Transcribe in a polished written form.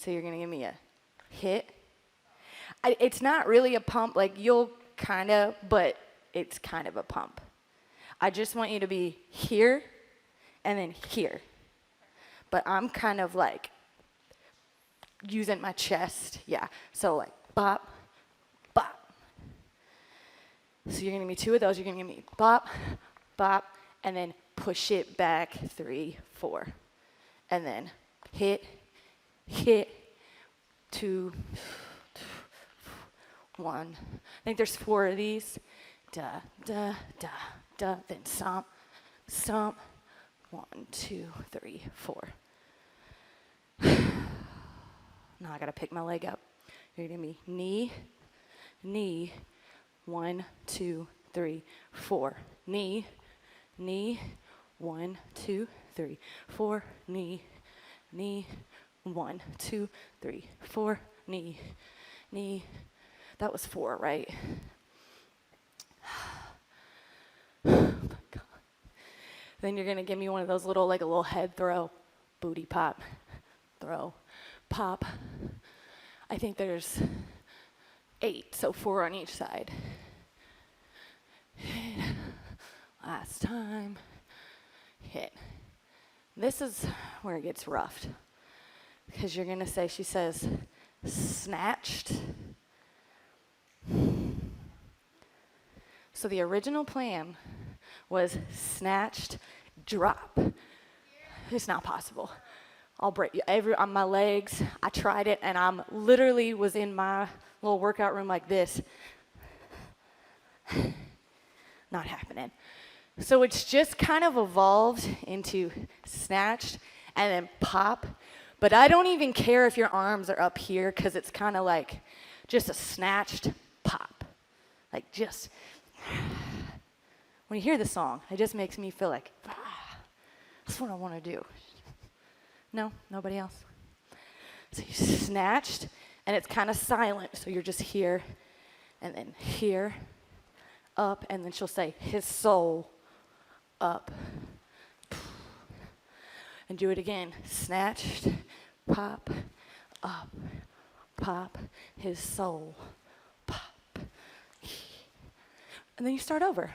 So you're gonna give me a hit. It's not really a pump, like you'll kind of, but it's kind of a pump. I just want you to be here and then here. But I'm kind of like using my chest, yeah. So like bop, bop. So you're gonna give me 2 of those. You're gonna give me bop, bop, and then push it back 3, 4. And then hit, hit, 2, 1. I think there's 4 of these. Da, da, da, da. Then stomp, stomp. 1, 2, 3, 4. Now I gotta pick my leg up. You're gonna give me knee, knee. 1, 2, 3, 4. Knee, knee. 1, 2, 3, 4. Knee, knee. 1, 2, 3, 4. Knee, knee. That was 4, right? Oh my God. Then you're gonna give me one of those little, like a little head throw, booty pop, throw, pop. I think there's 8, so 4 on each side. Hit. Last time. Hit. This is where it gets rough. Because you're gonna say, she says, snatched. So the original plan was snatched, drop. It's not possible. I'll break on my legs. I tried it, and I'm literally was in my little workout room like this. Not happening. So it's just kind of evolved into snatched and then pop. But I don't even care if your arms are up here because it's kind of like just a snatched pop. Like just, when you hear the song, it just makes me feel like, that's what I want to do. No? Nobody else? So you snatched, and it's kind of silent. So you're just here, and then here, up, and then she'll say, his soul, up. And do it again. Snatched, pop, up, pop, his soul, pop. And then you start over.